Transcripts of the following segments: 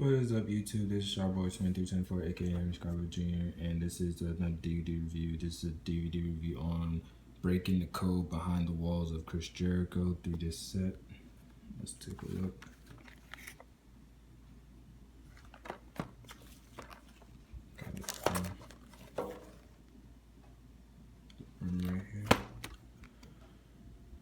What is up, YouTube? This is Sharpboy2324, aka Scarbo Jr., and this is another DVD review. This is a DVD review on Breaking the Code Behind the Walls of Chris Jericho through this set. Let's take a look. Got it from right here.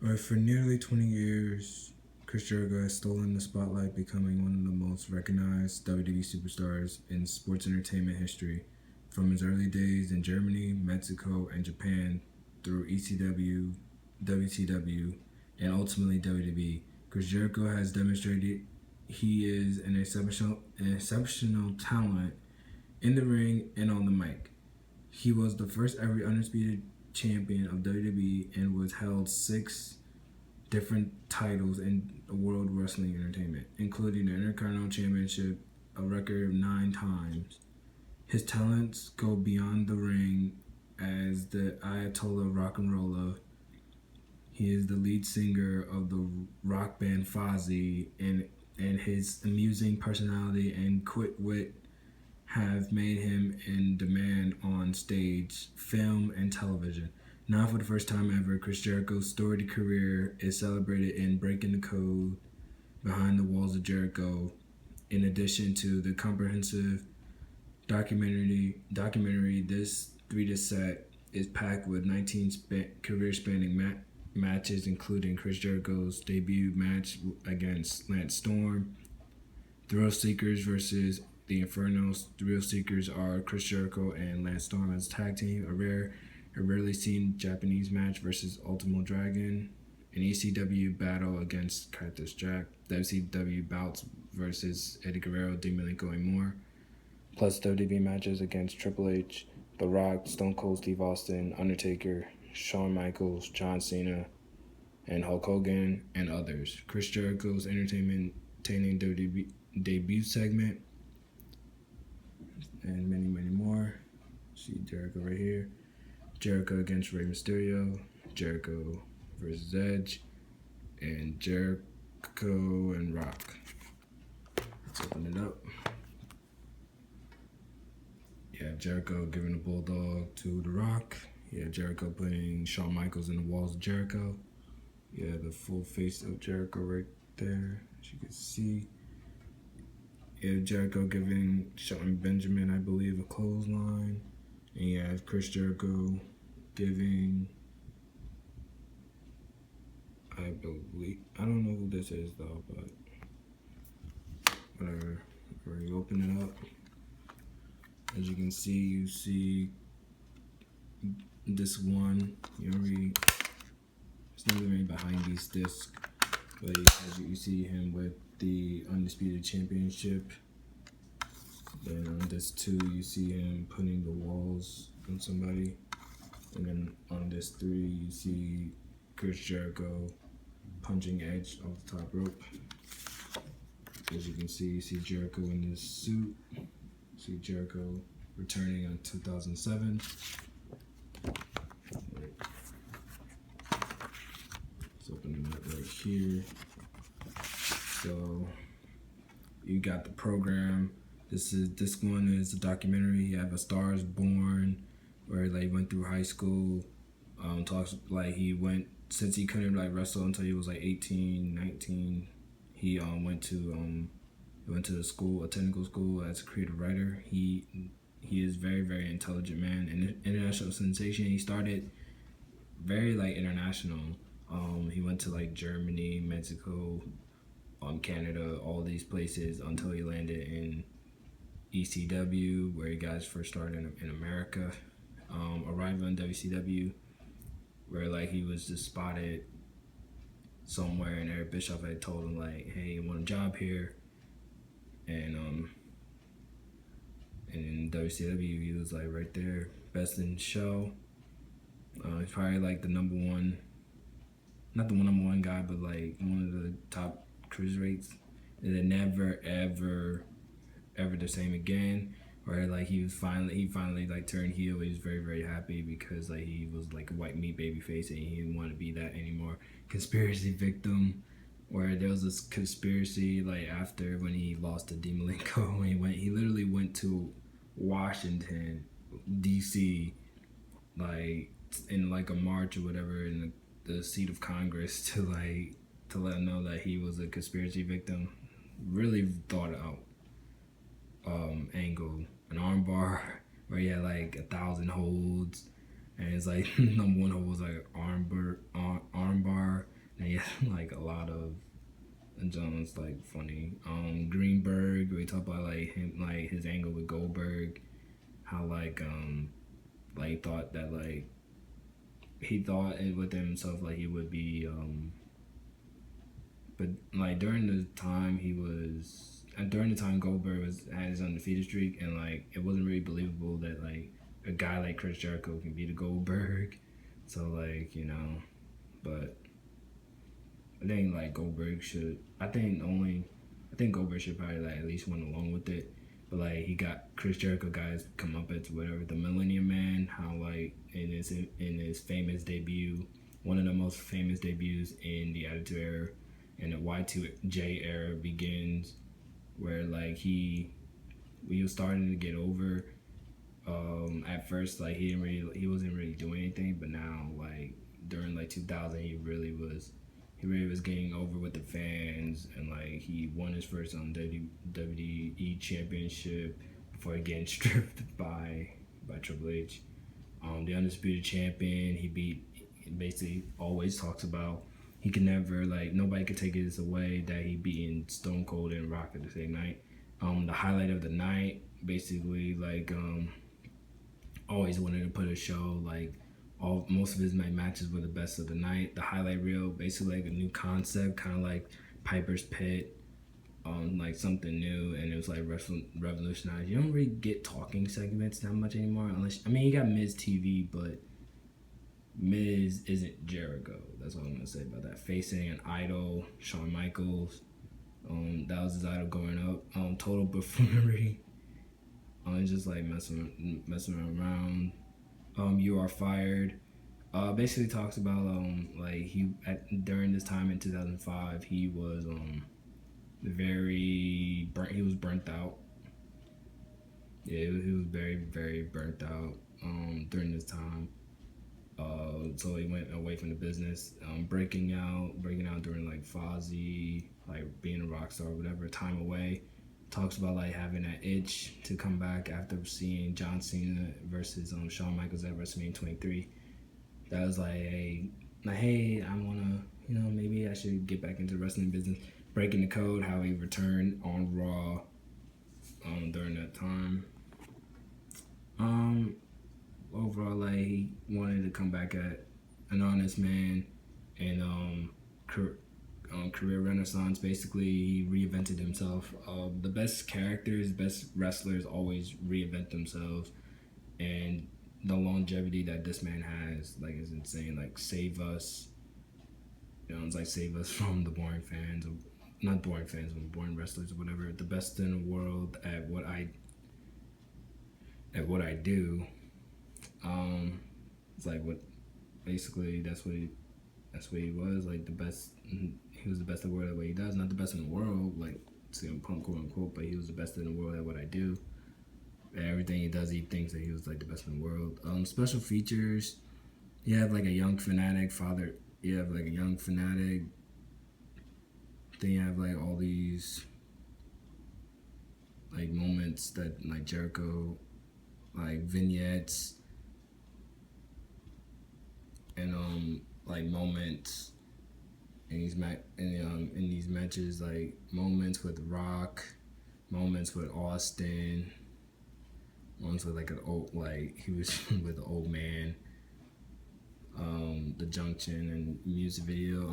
Alright, for nearly 20 years, Chris Jericho has stolen the spotlight, becoming one of the most recognized WWE superstars in sports entertainment history. From his early days in Germany, Mexico, and Japan, through ECW, WCW, and ultimately WWE, Chris Jericho has demonstrated he is an exceptional talent in the ring and on the mic. He was the first ever undisputed champion of WWE and was held 6 different titles in World Wrestling Entertainment, including the Intercontinental Championship a record of 9 times. His talents go beyond the ring as the Ayatollah Rock and Roller. He is the lead singer of the rock band Fozzy, and his amusing personality and quick wit have made him in demand on stage, film, and television. Now, for the first time ever, Chris Jericho's storied career is celebrated in Breaking the Code Behind the Walls of Jericho. In addition to the comprehensive documentary, this 3-disc set is packed with 19 career-spanning matches, including Chris Jericho's debut match against Lance Storm, Thrill Seekers versus the Infernos. Thrill Seekers are Chris Jericho and Lance Storm as tag team, a rarely seen Japanese match versus Ultimo Dragon, an ECW battle against Cactus Jack, WCW bouts versus Eddie Guerrero, Dean Malenko, and more, plus WWE matches against Triple H, The Rock, Stone Cold Steve Austin, Undertaker, Shawn Michaels, John Cena, and Hulk Hogan, and others. Chris Jericho's entertaining WWE debut segment, and many, many more. See Jericho right here. Jericho against Rey Mysterio, Jericho versus Edge, and Jericho and Rock. Let's open it up. Yeah, Jericho giving a bulldog to The Rock. Yeah, Jericho putting Shawn Michaels in the walls of Jericho. Yeah, the full face of Jericho right there, as you can see. Yeah, Jericho giving Shelton Benjamin, I believe, a clothesline. And you have Chris Jericho giving, I don't know who this is though, but whatever. Where you open it up, as you can see, you see this one. It's not really behind these discs, but as you see him with the Undisputed Championship. Then on this 2, you see him putting the walls on somebody. And then on this 3, you see Chris Jericho punching Edge off the top rope. As you can see, you see Jericho in this suit. You see Jericho returning in 2007. Let's open it up right here. So you got the program. This one is a documentary. You have A Star Is Born, where he went through high school. Talks like he went, since he couldn't wrestle until he was 18, 19. He went to the school, a technical school, as a creative writer. He is very, very intelligent man, an international sensation. He started very international. He went to Germany, Mexico, Canada, all these places until he landed in ECW, where he got his first start in America. Arriving in WCW, where he was just spotted somewhere, and Eric Bischoff had told him hey, you want a job here? And in WCW, he was right there, best in show. He's probably the number one, not the number one guy, but one of the top cruiserweights. And then never ever the same again. Where he finally turned heel. He was very, very happy because he was a white meat baby face, and he didn't want to be that anymore. Conspiracy victim, where there was this conspiracy like after when he lost to Malenko, he literally went to Washington D.C. like in like a march or whatever in the seat of Congress to let him know that he was a conspiracy victim. Really thought out angle, an armbar where he had like 1,000 holds, and it's like number one hold was like armbar, and he had like a lot of. And John's like funny. Greenberg, we talk about like him, like his angle with Goldberg, how like he thought that like he thought it within himself like he would be but like during the time Goldberg was had his undefeated streak, and like it wasn't really believable that like a guy like Chris Jericho can beat a Goldberg. So like but I think like Goldberg should. I think Goldberg should probably like at least went along with it. But like he got Chris Jericho guys come up at whatever the Millennium Man, how like in his famous debut, one of the most famous debuts in the Attitude Era, and the Y2J era begins, where like he was starting to get over. At first, like he wasn't really doing anything, but now like during like 2000, he really was getting over with the fans, and like he won his first WWE championship before getting stripped by Triple H. The undisputed champion, he basically always talks about he can never like nobody could take this away that he beating Stone Cold and Rock at the same night. The highlight of the night, basically like always wanted to put a show like most of his matches were the best of the night. The highlight reel, basically like a new concept, kind of like Piper's Pit, like something new, and it was like revolutionized. You don't really get talking segments that much anymore, unless you got Miz TV, but Miz isn't Jericho. That's all I'm gonna say about that. Facing an idol, Shawn Michaels. That was his idol growing up. Total buffoonery. It's just like messing around. You Are Fired. Basically talks about like during this time in 2005 he was he was burnt out. Yeah, he was very very burnt out during this time. So he went away from the business, breaking out during like Fozzy, like being a rock star, whatever. Time away, talks about like having that itch to come back after seeing John Cena versus Shawn Michaels at WrestleMania 23. That was like, hey, I wanna, maybe I should get back into the wrestling business. Breaking the code, how he returned on Raw during that time. Overall, like he wanted to come back at an honest man, and career renaissance. Basically, he reinvented himself. The best characters, best wrestlers always reinvent themselves, and the longevity that this man has, like, is insane. Like, save us. It's like save us from the boring fans, not boring fans, but boring wrestlers or whatever. The best in the world at what I do. It's like what, basically that's what he was, like the best. He was the best in the world at what he does. Not the best in the world, like CM Punk, quote unquote, but he was the best in the world at what I do. Everything he does, he thinks that he was like the best in the world. Special features, you have like a young fanatic father. You have like a young fanatic. Then you have like all these like moments that like Jericho, like vignettes, and like moments in these matches, like moments with Rock, moments with Austin, moments with like an old, like he was with the old man, the Junction and music video.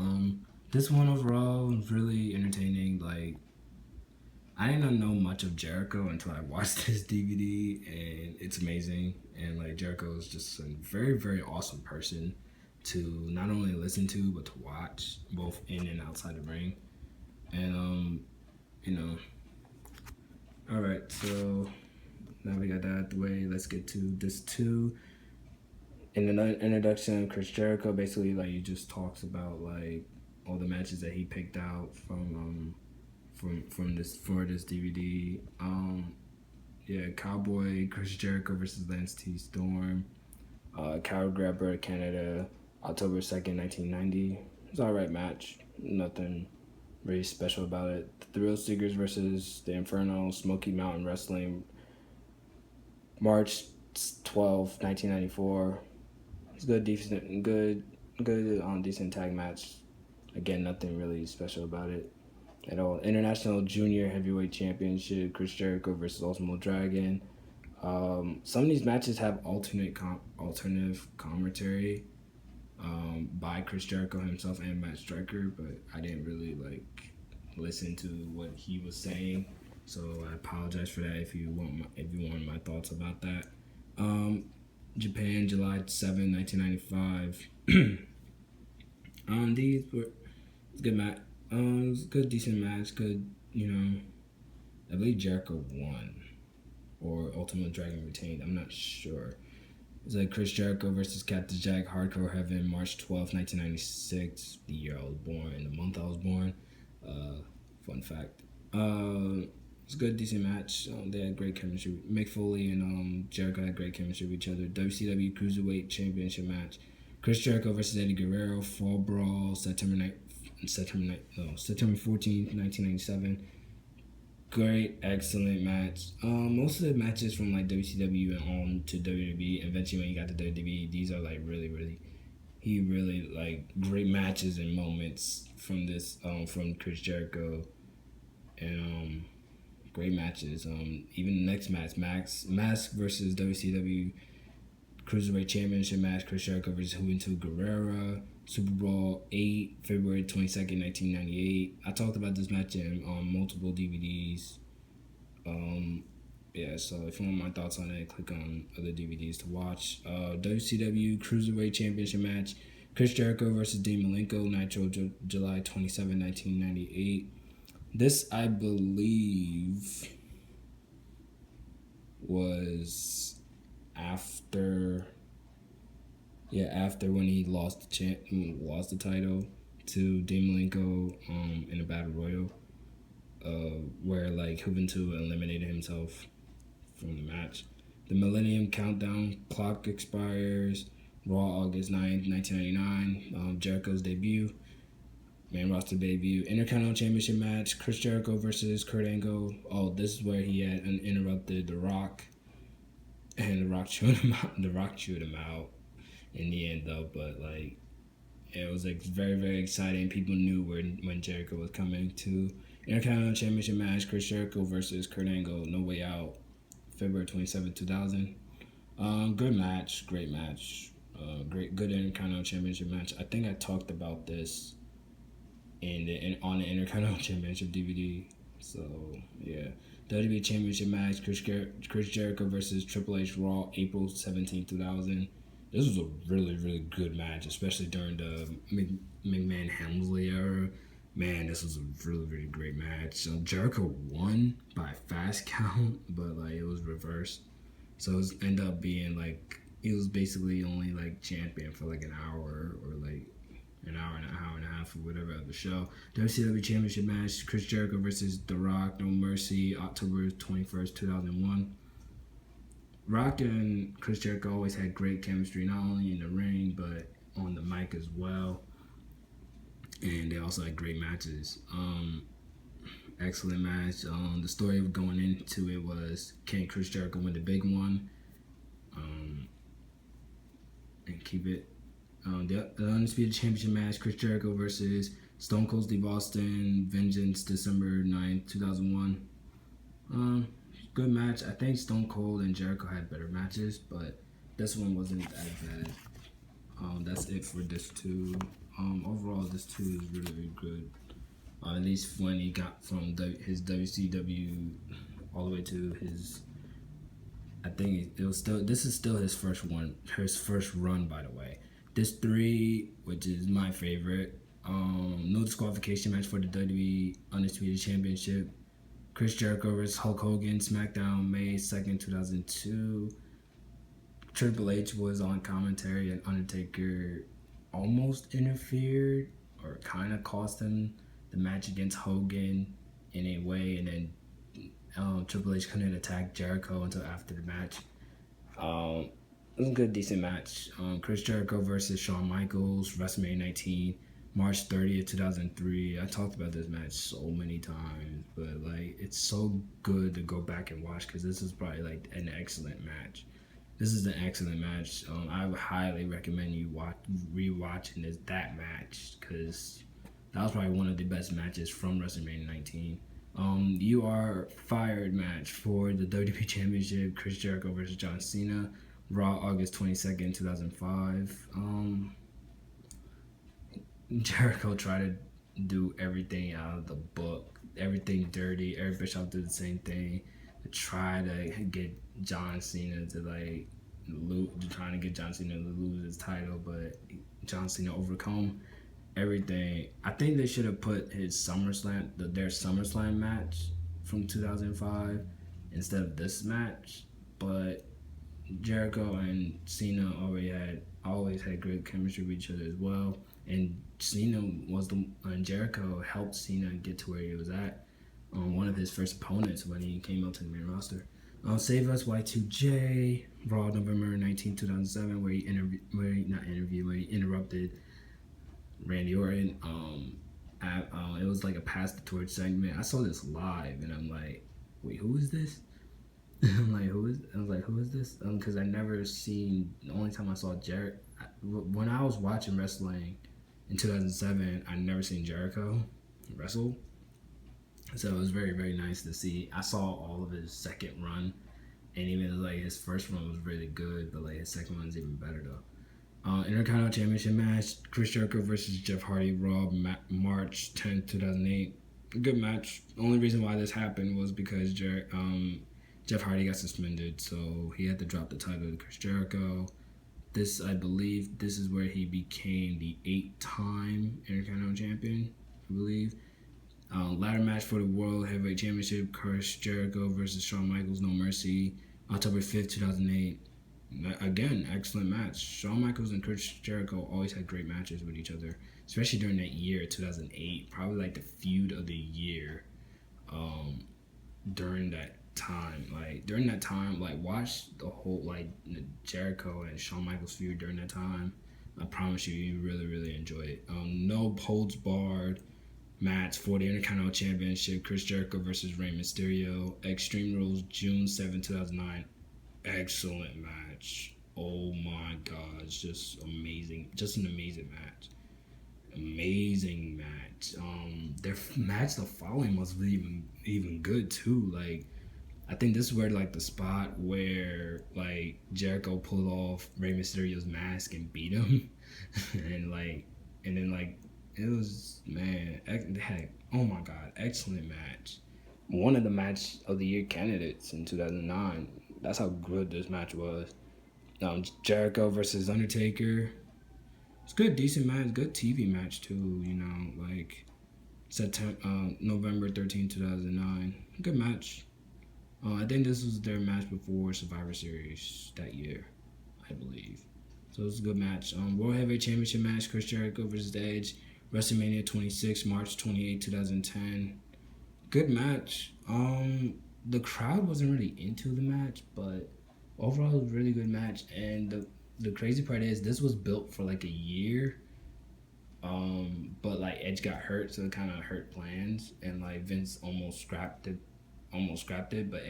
This one overall was really entertaining. Like, I didn't know much of Jericho until I watched this DVD, and it's amazing. And like Jericho is just a very very awesome person to not only listen to but to watch, both in and outside the ring. And all right, so now we got that out the way. Let's get to this too. In the introduction, Chris Jericho basically like he just talks about like all the matches that he picked out from this for this DVD. Yeah, Cowboy Chris Jericho versus Lance T Storm. Cow Grabber Canada, October 2nd, 1990. It's an alright match. Nothing really special about it. The Thrill Seekers versus the Inferno, Smoky Mountain Wrestling, March 12th, 1994. It's good, decent, decent tag match. Again, nothing really special about it at all. International Junior Heavyweight Championship, Chris Jericho versus Ultimo Dragon. Some of these matches have alternative commentary by Chris Jericho himself and Matt Striker, but I didn't really listen to what he was saying, so I apologize for that. If you want my thoughts about that. Japan, July 7, 1995. These were good match. It was a good, decent match. Good, I believe Jericho won, or Ultimate Dragon retained. I'm not sure. It's like Chris Jericho versus Captain Jack, Hardcore Heaven, March 12th, 1996. The year I was born and the month I was born. Fun fact. It's a good, decent match. They had great chemistry. Mick Foley and Jericho had great chemistry with each other. WCW Cruiserweight Championship match. Chris Jericho versus Eddie Guerrero, Fall Brawl, September 14th, 1997. Great, excellent match. Most of the matches from WCW and on to WWE. Eventually, when you got to WWE, these are really great matches and moments from this from Chris Jericho, and great matches. Even the next match, Mask versus WCW Cruiserweight Championship match, Chris Jericho versus Juventud Guerrera, Super Bowl 8, February 22nd, 1998. I talked about this match in multiple DVDs. Yeah, so if you want my thoughts on it, click on other DVDs to watch. WCW Cruiserweight Championship match, Chris Jericho versus Dean Malenko, Nitro, July 27, 1998. This, I believe, was after when he lost the title to Dean Malenko in a battle royal, where Juventud eliminated himself from the match. The Millennium Countdown clock expires. Raw, August 9th, 1999. Jericho's debut. Main roster debut. Intercontinental Championship match. Chris Jericho versus Kurt Angle. Oh, this is where he had interrupted The Rock. And The Rock chewed him out. The Rock chewed him out in the end, though. But, it was, very, very exciting. People knew when Jericho was coming to. Intercontinental Championship match. Chris Jericho versus Kurt Angle. No Way Out. February 27, 2000. Good match. Great match. Good Intercontinental Championship match. I think I talked about this on the Intercontinental Championship DVD. So yeah, WWE Championship match: Chris Jericho versus Triple H, Raw, April 17, 2000. This was a really, really good match, especially during the McMahon Helmsley era. Man, this was a really, really great match. Jericho won by a fast count, but it was reversed. So it ended up being he was basically only champion for an hour or an hour and a half or whatever of the show. WCW Championship match: Chris Jericho versus The Rock, No Mercy, October 21st, 2001. Rock and Chris Jericho always had great chemistry, not only in the ring but on the mic as well. And they also had great matches. Excellent match. The story of going into it was, can Chris Jericho win the big one and keep it? The Undisputed Championship match: Chris Jericho versus Stone Cold Steve Austin, Vengeance, December 9th, 2001. Good match. I think Stone Cold and Jericho had better matches, but this one wasn't as bad. That's it for this two. Overall, this two is really, really good. At least when he got from his WCW all the way to his, I think it was still. This is still his first run, by the way. This 3, which is my favorite, no disqualification match for the WWE Undisputed Championship. Chris Jericho versus Hulk Hogan, SmackDown, May 2nd, 2002. Triple H was on commentary and Undertaker almost interfered, or kind of cost him the match against Hogan in a way, and then Triple H couldn't attack Jericho until after the match. It was a good, decent match. Chris Jericho versus Shawn Michaels, WrestleMania 19, March 30th, 2003. I talked about this match so many times, but like it's so good to go back and watch because this is probably like an excellent match. This is an excellent match. I would highly recommend you rewatching that match because that was probably one of the best matches from WrestleMania 19. You Are Fired match for the WWE Championship, Chris Jericho versus John Cena, Raw, August 22nd, 2005. Jericho tried to do everything out of the book, everything dirty. Eric Bischoff did the same thing to try to get John Cena to like lose, trying to get John Cena to lose his title, but John Cena overcome everything. I think they should have put his their SummerSlam match from 2005 instead of this match, but Jericho and Cena always had great chemistry with each other as well, and Jericho helped Cena get to where he was at. One of his first opponents when he came out to the main roster. Save Us Y2J, Raw November 2007, where he interrupted Randy Orton. It was like a pass the torch segment. I saw this live, and I'm like, wait, who is this? Who is this? Because I never seen. The only time I saw when I was watching wrestling in 2007, I never seen Jericho wrestle. So it was very, very nice to see. I saw all of his second run, and even like his first run was really good, but like his second one's even better though. Intercontinental Championship match: Chris Jericho versus Jeff Hardy, Raw, March 10th, 2008. Good match. The only reason why this happened was because Jeff Hardy got suspended, so he had to drop the title to Chris Jericho. I believe, this is where he became the 8-time Intercontinental Champion, I believe. Ladder match for the World Heavyweight Championship: Chris Jericho versus Shawn Michaels, No Mercy, October 5th, 2008. Again, excellent match. Shawn Michaels and Chris Jericho always had great matches with each other, especially during that year, 2008. Probably like the feud of the year during that time. Like watch the whole like Jericho and Shawn Michaels feud during that time. I promise you really, really enjoy it. No holds barred match for the Intercontinental Championship: Chris Jericho versus Rey Mysterio, Extreme Rules, June 7, 2009. Excellent match. Oh my god, it's just amazing. Just an amazing match. Amazing match. Their match the following was even good too. Like, I think this is where like the spot where like Jericho pulled off Rey Mysterio's mask and beat him, and then it was, man, heck, oh my god, excellent match. One of the match of the year candidates in 2009. That's how good this match was. Jericho versus Undertaker. It's good, decent match, good TV match too. Like November 13, 2009. Good match. I think this was their match before Survivor Series that year, I believe. So it was a good match. World Heavyweight Championship match: Chris Jericho versus Edge, WrestleMania 26, March 28, 2010. Good match. The crowd wasn't really into the match, but overall it was a really good match. And the crazy part is this was built for like a year. But like Edge got hurt, so it kind of hurt plans, and like Vince almost scrapped it. But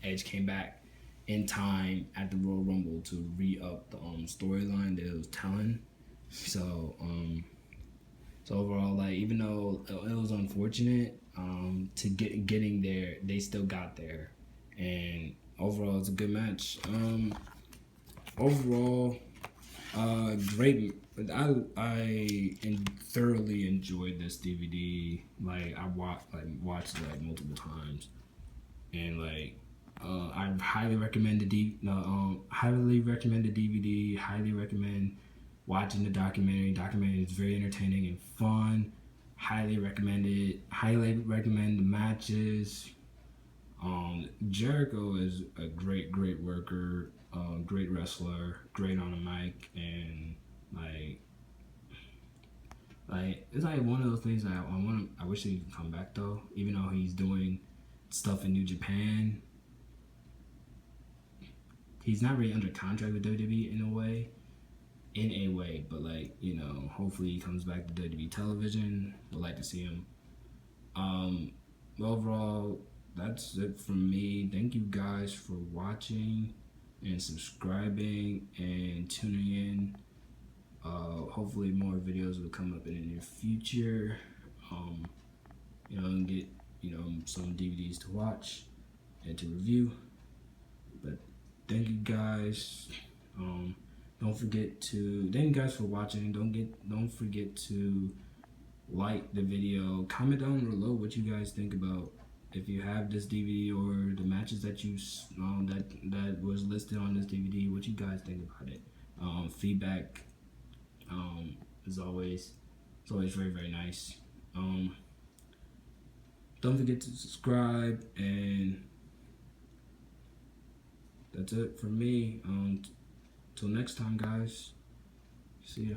Edge came back in time at the Royal Rumble to re-up the storyline that it was telling. So overall, like, even though it was unfortunate to getting there, they still got there, and overall it's a good match. Overall, great. I thoroughly enjoyed this DVD. Like, I watched it like multiple times, and like I highly recommend highly recommend the DVD. Highly recommend watching the documentary. Documentary is very entertaining and fun. Highly recommend it. Highly recommend the matches. Jericho is a great worker, great wrestler, great on the mic, and like Like it's like one of those things that I want. I wish he could come back though, even though he's doing stuff in New Japan. He's not really under contract with WWE in a way, but like hopefully he comes back to WWE television. Would like to see him. Um, Overall, that's it from me. Thank you guys for watching and subscribing and tuning in. Hopefully more videos will come up in the near future. Um, and get some DVDs to watch and to review. But thank you guys. Don't forget to thank you guys for watching. Don't forget to like the video. Comment down below what you guys think about if you have this DVD or the matches that that was listed on this DVD. What you guys think about it? Feedback is always very very nice. Don't forget to subscribe, and that's it for me. Till next time, guys. See ya.